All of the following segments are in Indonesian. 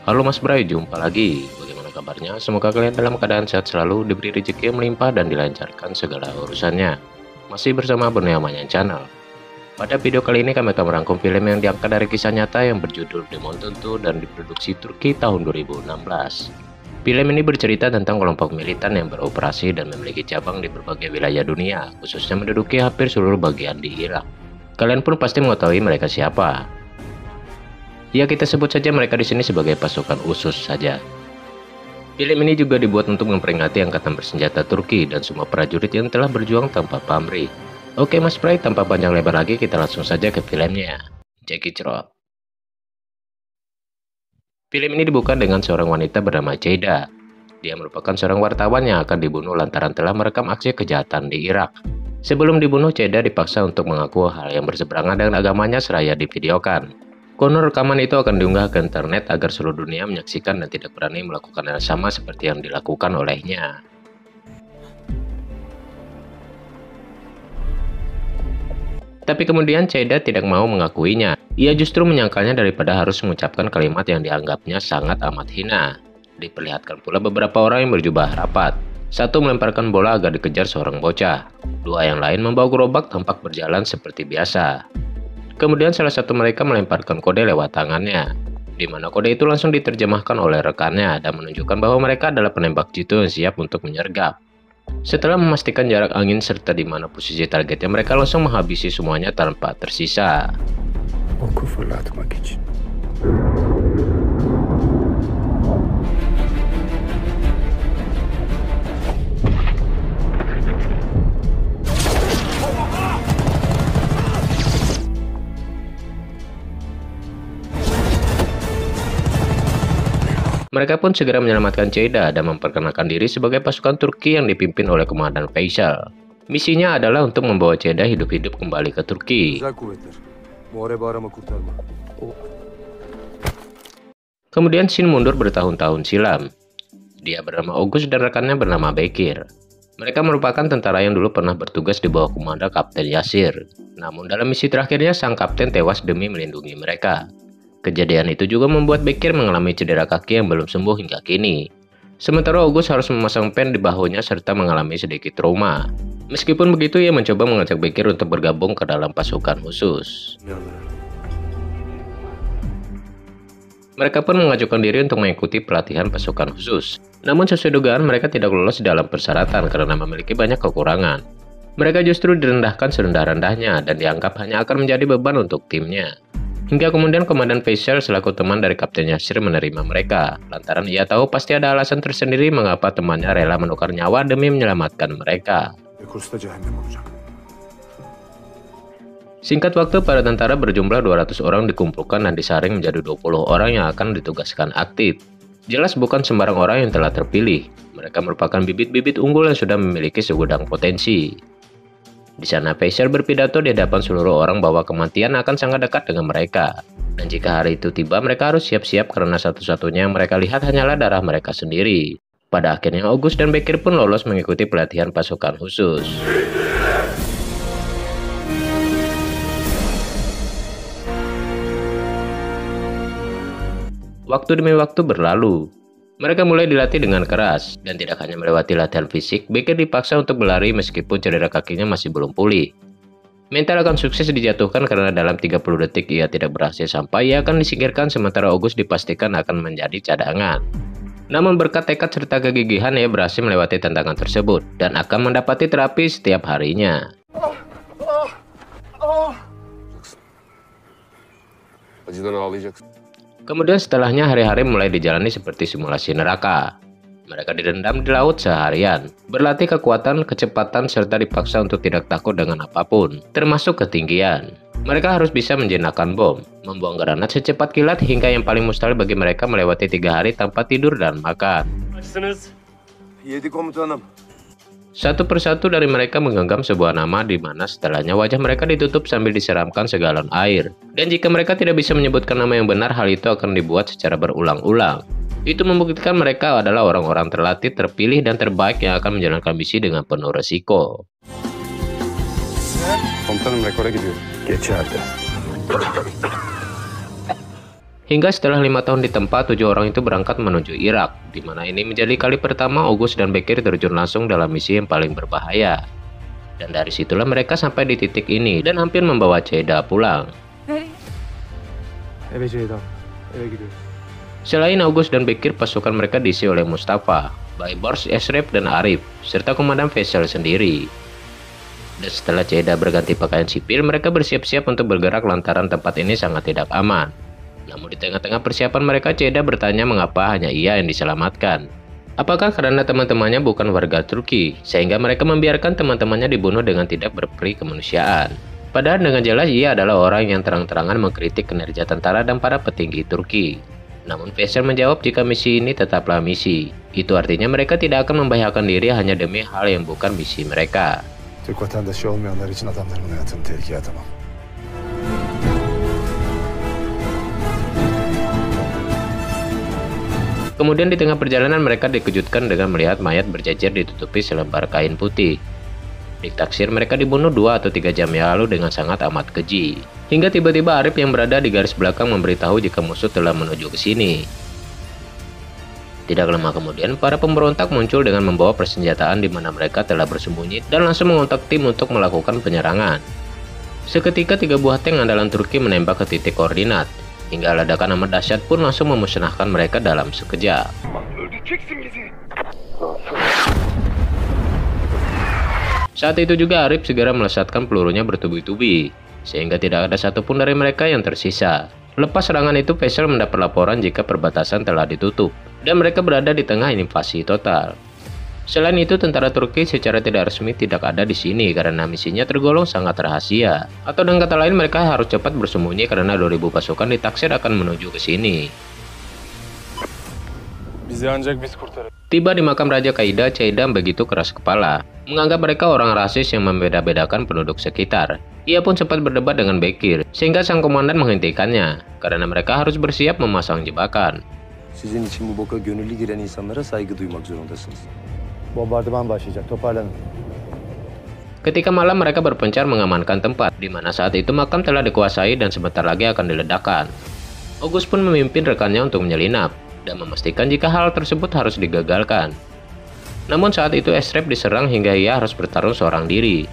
Halo Mas Bray, jumpa lagi. Bagaimana kabarnya? Semoga kalian dalam keadaan sehat selalu, diberi rezeki yang melimpah dan dilancarkan segala urusannya. Masih bersama Borneo Manyan Channel. Pada video kali ini kami akan merangkum film yang diangkat dari kisah nyata yang berjudul Demon Tentu dan diproduksi Turki tahun 2016. Film ini bercerita tentang kelompok militan yang beroperasi dan memiliki cabang di berbagai wilayah dunia, khususnya menduduki hampir seluruh bagian di Irak. Kalian pun pasti mengetahui mereka siapa. Ya, kita sebut saja mereka di sini sebagai pasukan USUS saja. Film ini juga dibuat untuk memperingati angkatan bersenjata Turki dan semua prajurit yang telah berjuang tanpa pamrih. Oke Mas Bray, tanpa panjang lebar lagi kita langsung saja ke filmnya. Jackie Chan. Film ini dibuka dengan seorang wanita bernama Jada. Dia merupakan seorang wartawan yang akan dibunuh lantaran telah merekam aksi kejahatan di Irak. Sebelum dibunuh, Jada dipaksa untuk mengaku hal yang berseberangan dengan agamanya seraya divideokan. Konon rekaman itu akan diunggah ke internet agar seluruh dunia menyaksikan dan tidak berani melakukan hal sama seperti yang dilakukan olehnya. Tapi kemudian Ceda tidak mau mengakuinya. Ia justru menyangkalnya daripada harus mengucapkan kalimat yang dianggapnya sangat amat hina. Diperlihatkan pula beberapa orang yang berjubah rapat. Satu melemparkan bola agar dikejar seorang bocah. Dua yang lain membawa gerobak tampak berjalan seperti biasa. Kemudian salah satu mereka melemparkan kode lewat tangannya, di mana kode itu langsung diterjemahkan oleh rekannya dan menunjukkan bahwa mereka adalah penembak jitu yang siap untuk menyergap. Setelah memastikan jarak angin serta di mana posisi targetnya, mereka langsung menghabisi semuanya tanpa tersisa. Mereka pun segera menyelamatkan Ceda dan memperkenalkan diri sebagai pasukan Turki yang dipimpin oleh Komandan Faisal. Misinya adalah untuk membawa Ceda hidup-hidup kembali ke Turki. Kemudian Shin mundur bertahun-tahun silam. Dia bernama August dan rekannya bernama Bekir. Mereka merupakan tentara yang dulu pernah bertugas di bawah komando Kapten Yasir. Namun dalam misi terakhirnya sang kapten tewas demi melindungi mereka. Kejadian itu juga membuat Bekir mengalami cedera kaki yang belum sembuh hingga kini. Sementara August harus memasang pen di bahunya serta mengalami sedikit trauma. Meskipun begitu, ia mencoba mengajak Bekir untuk bergabung ke dalam pasukan khusus. Mereka pun mengajukan diri untuk mengikuti pelatihan pasukan khusus. Namun sesuai dugaan mereka tidak lolos dalam persyaratan karena memiliki banyak kekurangan. Mereka justru direndahkan serendah-rendahnya dan dianggap hanya akan menjadi beban untuk timnya. Hingga kemudian Komandan Faisal selaku teman dari Kapten Yasir menerima mereka, lantaran ia tahu pasti ada alasan tersendiri mengapa temannya rela menukar nyawa demi menyelamatkan mereka. Singkat waktu, para tentara berjumlah 200 orang dikumpulkan dan disaring menjadi 20 orang yang akan ditugaskan aktif. Jelas bukan sembarang orang yang telah terpilih, mereka merupakan bibit-bibit unggul yang sudah memiliki segudang potensi. Di sana Faisal berpidato di hadapan seluruh orang bahwa kematian akan sangat dekat dengan mereka. Dan jika hari itu tiba, mereka harus siap-siap karena satu-satunya yang mereka lihat hanyalah darah mereka sendiri. Pada akhirnya August dan Bekir pun lolos mengikuti pelatihan pasukan khusus. Waktu demi waktu berlalu. Mereka mulai dilatih dengan keras, dan tidak hanya melewati latihan fisik, Bekir dipaksa untuk berlari meskipun cedera kakinya masih belum pulih. Mental akan sukses dijatuhkan karena dalam 30 detik ia tidak berhasil sampai, ia akan disingkirkan sementara August dipastikan akan menjadi cadangan. Namun berkat tekad serta kegigihan ia berhasil melewati tantangan tersebut, dan akan mendapati terapi setiap harinya. Kemudian setelahnya hari-hari mulai dijalani seperti simulasi neraka. Mereka direndam di laut seharian, berlatih kekuatan, kecepatan, serta dipaksa untuk tidak takut dengan apapun, termasuk ketinggian. Mereka harus bisa menjinakkan bom, membuang granat secepat kilat, hingga yang paling mustahil bagi mereka melewati 3 hari tanpa tidur dan makan. Satu persatu dari mereka menggenggam sebuah nama di mana setelahnya wajah mereka ditutup sambil disiramkan segalon air. Dan jika mereka tidak bisa menyebutkan nama yang benar, hal itu akan dibuat secara berulang-ulang. Itu membuktikan mereka adalah orang-orang terlatih, terpilih, dan terbaik yang akan menjalankan misi dengan penuh resiko. Komutanım rekora gidiyor. Geçerdi. Hingga setelah 5 tahun di tempat, 7 orang itu berangkat menuju Irak, di mana ini menjadi kali pertama August dan Bekir terjun langsung dalam misi yang paling berbahaya. Dan dari situlah mereka sampai di titik ini dan hampir membawa Ceyda pulang. Selain August dan Bekir, pasukan mereka diisi oleh Mustafa, Baybars, Esrep, dan Arif, serta Komandan Faisal sendiri. Dan setelah Ceyda berganti pakaian sipil, mereka bersiap-siap untuk bergerak lantaran tempat ini sangat tidak aman. Namun di tengah-tengah persiapan mereka, Ceyda bertanya mengapa hanya ia yang diselamatkan. Apakah karena teman-temannya bukan warga Turki, sehingga mereka membiarkan teman-temannya dibunuh dengan tidak berperi kemanusiaan. Padahal dengan jelas ia adalah orang yang terang-terangan mengkritik kinerja tentara dan para petinggi Turki. Namun Faisal menjawab jika misi ini tetaplah misi. Itu artinya mereka tidak akan membahayakan diri hanya demi hal yang bukan misi mereka. Türk vatandaşı olmayanlar için adamların hayatını tehlikeye atamam. Kemudian di tengah perjalanan mereka dikejutkan dengan melihat mayat berjejer ditutupi selembar kain putih. Ditaksir mereka dibunuh 2 atau 3 jam yang lalu dengan sangat amat keji. Hingga tiba-tiba Arif yang berada di garis belakang memberitahu jika musuh telah menuju ke sini. Tidak lama kemudian, para pemberontak muncul dengan membawa persenjataan di mana mereka telah bersembunyi dan langsung mengontak tim untuk melakukan penyerangan. Seketika 3 buah tank andalan Turki menembak ke titik koordinat. Hingga ledakan amat dahsyat pun langsung memusnahkan mereka dalam sekejap. Saat itu juga Arif segera melesatkan pelurunya bertubi-tubi, sehingga tidak ada satupun dari mereka yang tersisa. Lepas serangan itu, Faisal mendapat laporan jika perbatasan telah ditutup, dan mereka berada di tengah invasi total. Selain itu, tentara Turki secara tidak resmi tidak ada di sini karena misinya tergolong sangat rahasia. Atau dengan kata lain, mereka harus cepat bersembunyi karena 2000 pasukan ditaksir akan menuju ke sini. Tiba di makam Raja Qaida, Ceyda begitu keras kepala, menganggap mereka orang rasis yang membeda-bedakan penduduk sekitar. Ia pun sempat berdebat dengan Bekir, sehingga sang komandan menghentikannya, karena mereka harus bersiap memasang jebakan. Sizin için bu boka gönüllü giren insanlara saygı duymak zorundasınız. Bombardıman başlayacak, toparlanın. Ketika malam mereka berpencar mengamankan tempat, di mana saat itu makam telah dikuasai dan sebentar lagi akan diledakkan. August pun memimpin rekannya untuk menyelinap, dan memastikan jika hal tersebut harus digagalkan. Namun saat itu Esrep diserang hingga ia harus bertarung seorang diri.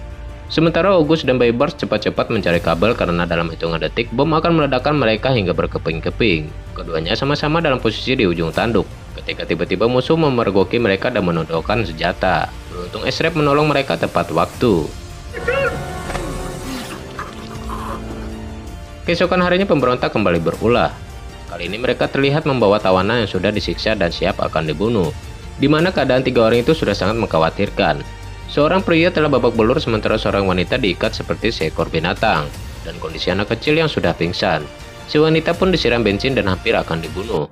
Sementara August dan Baybars cepat-cepat mencari kabel karena dalam hitungan detik bom akan meledakkan mereka hingga berkeping-keping. Keduanya sama-sama dalam posisi di ujung tanduk, ketika tiba-tiba musuh memergoki mereka dan menodongkan senjata. Beruntung Esrep menolong mereka tepat waktu. Keesokan harinya pemberontak kembali berulah. Kali ini mereka terlihat membawa tawanan yang sudah disiksa dan siap akan dibunuh, di mana keadaan 3 orang itu sudah sangat mengkhawatirkan. Seorang pria telah babak belur sementara seorang wanita diikat seperti seekor binatang, dan kondisi anak kecil yang sudah pingsan. Si wanita pun disiram bensin dan hampir akan dibunuh.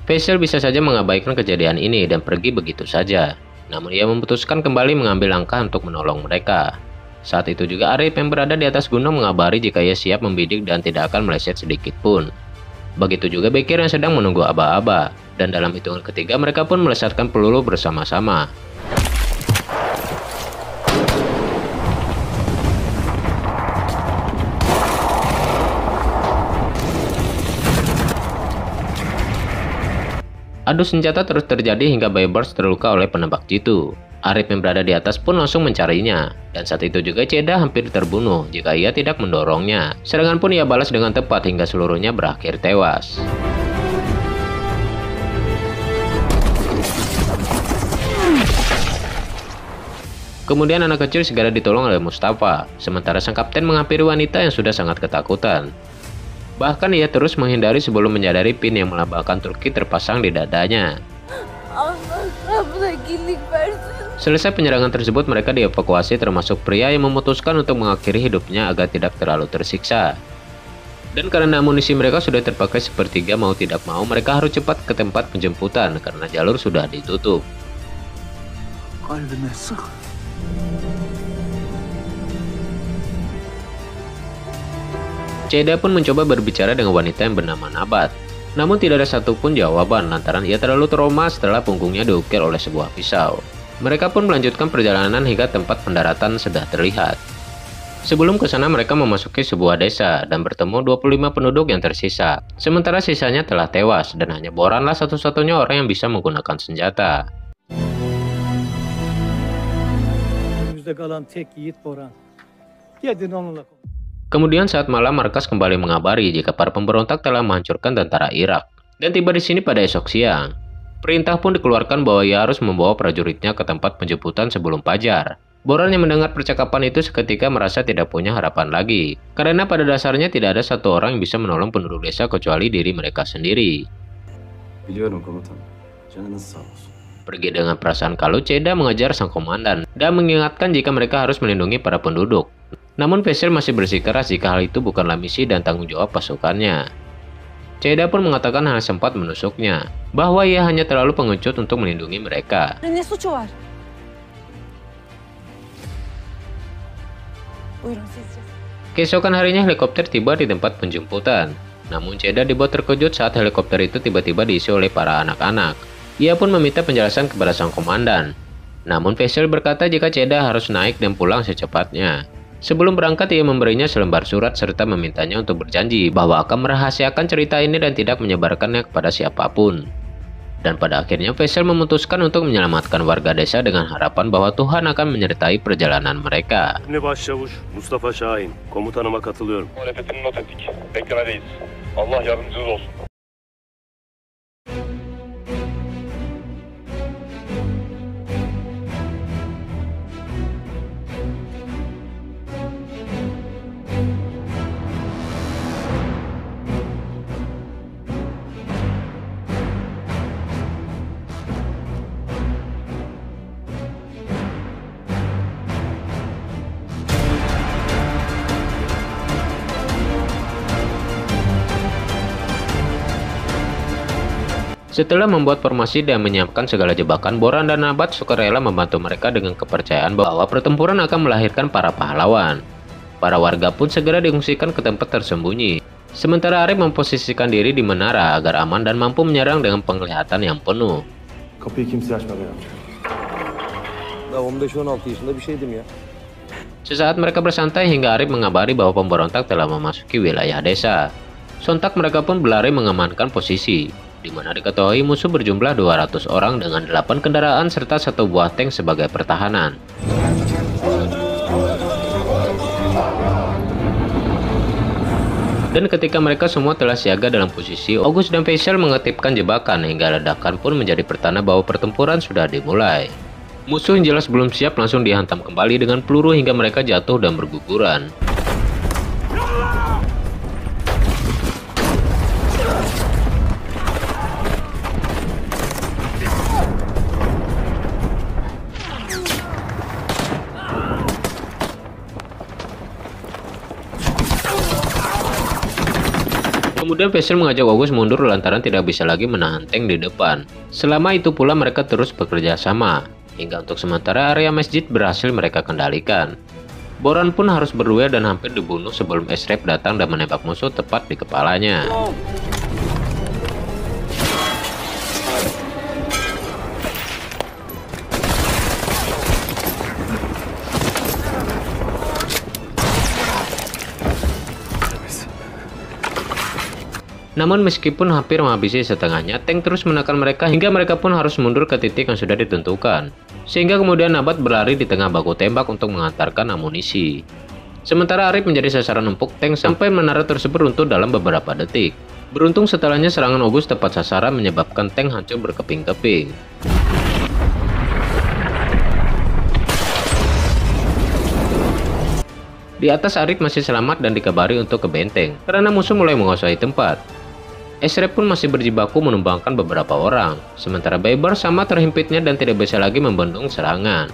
Faisal bisa saja mengabaikan kejadian ini dan pergi begitu saja. Namun ia memutuskan kembali mengambil langkah untuk menolong mereka. Saat itu juga Arif yang berada di atas gunung mengabari jika ia siap membidik dan tidak akan meleset sedikit pun. Begitu juga Bekir yang sedang menunggu aba-aba, dan dalam hitungan ketiga mereka pun melesatkan peluru bersama-sama. Adu senjata terus terjadi hingga Baybars terluka oleh penembak jitu. Arif yang berada di atas pun langsung mencarinya, dan saat itu juga Ceyda hampir terbunuh jika ia tidak mendorongnya. Serangan pun ia balas dengan tepat hingga seluruhnya berakhir tewas. Kemudian anak kecil segera ditolong oleh Mustafa, sementara sang kapten menghampiri wanita yang sudah sangat ketakutan. Bahkan ia terus menghindari sebelum menyadari pin yang melambangkan Turki terpasang di dadanya. Selesai penyerangan tersebut, mereka dievakuasi termasuk pria yang memutuskan untuk mengakhiri hidupnya agar tidak terlalu tersiksa. Dan karena amunisi mereka sudah terpakai sepertiga, mau tidak mau mereka harus cepat ke tempat penjemputan karena jalur sudah ditutup. Ceyda pun mencoba berbicara dengan wanita yang bernama Nabat. Namun tidak ada satupun jawaban lantaran ia terlalu trauma setelah punggungnya diukir oleh sebuah pisau. Mereka pun melanjutkan perjalanan hingga tempat pendaratan sudah terlihat. Sebelum ke sana mereka memasuki sebuah desa dan bertemu 25 penduduk yang tersisa. Sementara sisanya telah tewas dan hanya Boranlah satu-satunya orang yang bisa menggunakan senjata. Önümüzde kalan tek yiğit Boran. Gidin onunla konuş. Kemudian saat malam markas kembali mengabari jika para pemberontak telah menghancurkan tentara Irak. Dan tiba di sini pada esok siang. Perintah pun dikeluarkan bahwa ia harus membawa prajuritnya ke tempat penjemputan sebelum fajar. Boran yang mendengar percakapan itu seketika merasa tidak punya harapan lagi, karena pada dasarnya tidak ada satu orang yang bisa menolong penduduk desa kecuali diri mereka sendiri. Biliyorum komutan. Canınız sağ olsun. Pergi dengan perasaan kalut, Ceda mengejar sang komandan dan mengingatkan jika mereka harus melindungi para penduduk. Namun Faisal masih bersikeras jika hal itu bukanlah misi dan tanggung jawab pasukannya. Ceda pun mengatakan hal sempat menusuknya, bahwa ia hanya terlalu pengecut untuk melindungi mereka. Ne suçu var? Buyurun sizce. Keesokan harinya helikopter tiba di tempat penjemputan. Namun Ceda dibuat terkejut saat helikopter itu tiba-tiba diisi oleh para anak-anak. Ia pun meminta penjelasan kepada sang komandan. Namun Faisal berkata jika Ceda harus naik dan pulang secepatnya. Sebelum berangkat ia memberinya selembar surat serta memintanya untuk berjanji bahwa akan merahasiakan cerita ini dan tidak menyebarkannya kepada siapapun. Dan pada akhirnya Faisal memutuskan untuk menyelamatkan warga desa dengan harapan bahwa Tuhan akan menyertai perjalanan mereka. Ne Başçavuş Mustafa Şahin. Komutanıma katılıyorum. Muhalefetini not ettik. Beklemedeyiz. Allah yardımcınız olsun. Setelah membuat formasi dan menyiapkan segala jebakan, Boran dan Nabat sukarela membantu mereka dengan kepercayaan bahwa pertempuran akan melahirkan para pahlawan. Para warga pun segera diungsikan ke tempat tersembunyi. Sementara Arif memposisikan diri di menara agar aman dan mampu menyerang dengan penglihatan yang penuh. Kapıyı kimse açmadı ya. Ben 15-16 yaşında bir şeydim ya. Sesaat mereka bersantai hingga Arif mengabari bahwa pemberontak telah memasuki wilayah desa. Sontak mereka pun berlari mengamankan posisi, di mana diketahui musuh berjumlah 200 orang dengan 8 kendaraan serta 1 buah tank sebagai pertahanan. Dan ketika mereka semua telah siaga dalam posisi, August dan Faisal mengetipkan jebakan hingga ledakan pun menjadi pertanda bahwa pertempuran sudah dimulai. Musuh yang jelas belum siap langsung dihantam kembali dengan peluru hingga mereka jatuh dan berguguran. Kemudian Faisal mengajak August mundur lantaran tidak bisa lagi menahan tank di depan. Selama itu pula mereka terus bekerja sama, hingga untuk sementara area masjid berhasil mereka kendalikan. Boran pun harus berduel dan hampir dibunuh sebelum Esrep datang dan menembak musuh tepat di kepalanya. Namun meskipun hampir menghabisi setengahnya, tank terus menekan mereka hingga mereka pun harus mundur ke titik yang sudah ditentukan. Sehingga kemudian Nabat berlari di tengah baku tembak untuk mengantarkan amunisi. Sementara Arif menjadi sasaran empuk tank sampai menara tersebut runtuh dalam beberapa detik. Beruntung setelahnya serangan August tepat sasaran menyebabkan tank hancur berkeping-keping. Di atas Arif masih selamat dan dikabari untuk ke benteng karena musuh mulai menguasai tempat. Esrep pun masih berjibaku menumbangkan beberapa orang, sementara Baybar sama terhimpitnya dan tidak bisa lagi membendung serangan.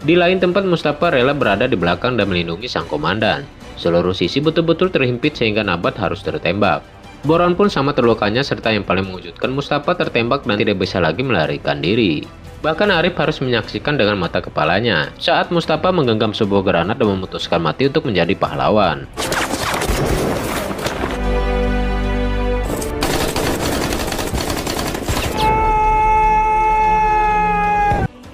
Di lain tempat Mustafa rela berada di belakang dan melindungi sang komandan. Seluruh sisi betul-betul terhimpit sehingga Nabat harus tertembak. Boran pun sama terlukanya serta yang paling mengejutkan Mustafa tertembak dan tidak bisa lagi melarikan diri. Bahkan Arif harus menyaksikan dengan mata kepalanya saat Mustafa menggenggam sebuah granat dan memutuskan mati untuk menjadi pahlawan.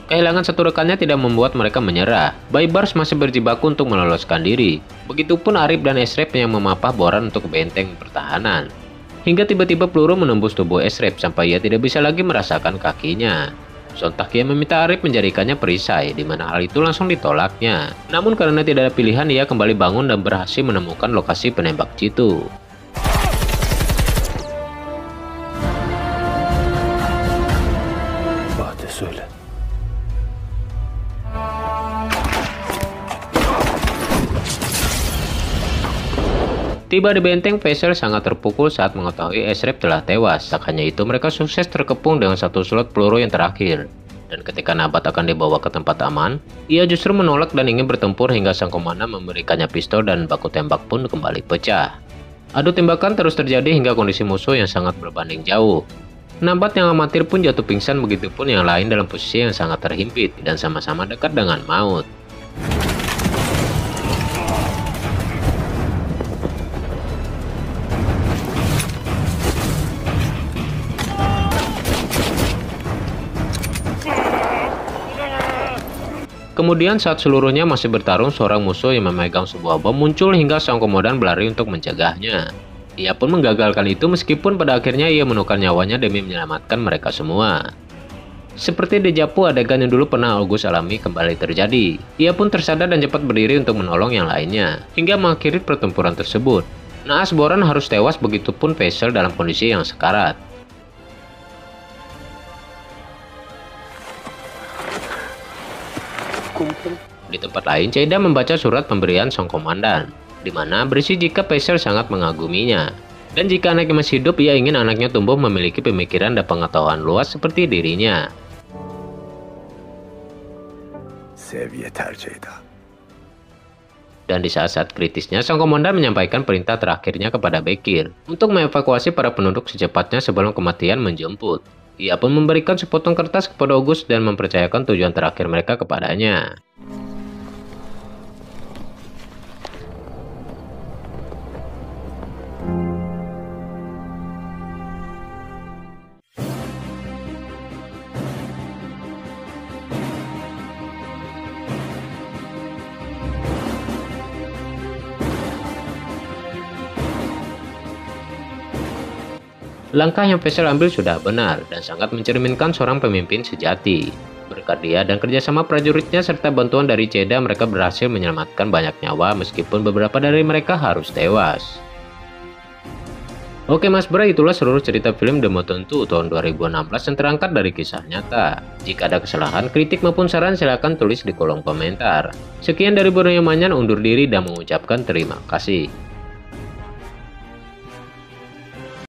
Kehilangan satu rekannya tidak membuat mereka menyerah. Baybars masih berjibaku untuk meloloskan diri. Begitupun Arif dan Esrep yang memapah Boran untuk benteng pertahanan. Hingga tiba-tiba peluru menembus tubuh Esrep sampai ia tidak bisa lagi merasakan kakinya. Sontak ia meminta Arif menjadikannya perisai, di mana hal itu langsung ditolaknya. Namun karena tidak ada pilihan, ia kembali bangun dan berhasil menemukan lokasi penembak jitu. Hadi söyle. Tiba di benteng, Faisal sangat terpukul saat mengetahui Esrep telah tewas. Tak hanya itu, mereka sukses terkepung dengan satu slot peluru yang terakhir. Dan ketika Nabat akan dibawa ke tempat aman, ia justru menolak dan ingin bertempur hingga sang komandan memberikannya pistol dan baku tembak pun kembali pecah. Adu tembakan terus terjadi hingga kondisi musuh yang sangat berbanding jauh. Nabat yang amatir pun jatuh pingsan, begitupun yang lain dalam posisi yang sangat terhimpit dan sama-sama dekat dengan maut. Kemudian saat seluruhnya masih bertarung, seorang musuh yang memegang sebuah bom muncul hingga sang komandan berlari untuk mencegahnya. Ia pun menggagalkan itu meskipun pada akhirnya ia menukar nyawanya demi menyelamatkan mereka semua. Seperti dejavu, adegan yang dulu pernah August alami kembali terjadi. Ia pun tersadar dan cepat berdiri untuk menolong yang lainnya, hingga mengakhiri pertempuran tersebut. Naas Boran harus tewas, begitupun Faisal dalam kondisi yang sekarat. Di tempat lain, Ceyda membaca surat pemberian sang komandan, di mana berisi jika Faisal sangat mengaguminya. Dan jika anaknya masih hidup, ia ingin anaknya tumbuh memiliki pemikiran dan pengetahuan luas seperti dirinya. Sev yeter Ceyda. Dan di saat-saat kritisnya, sang komandan menyampaikan perintah terakhirnya kepada Bekir untuk mengevakuasi para penduduk secepatnya sebelum kematian menjemput. Ia pun memberikan sepotong kertas kepada August dan mempercayakan tujuan terakhir mereka kepadanya. Langkah yang Faisal ambil sudah benar dan sangat mencerminkan seorang pemimpin sejati. Berkat dia dan kerjasama prajuritnya serta bantuan dari Ceyda, mereka berhasil menyelamatkan banyak nyawa meskipun beberapa dari mereka harus tewas. Oke Mas Bro, itulah seluruh cerita film The Mountain 2 tahun 2016 yang terangkat dari kisah nyata. Jika ada kesalahan, kritik maupun saran silahkan tulis di kolom komentar. Sekian dari Borneo Manyan, undur diri dan mengucapkan terima kasih.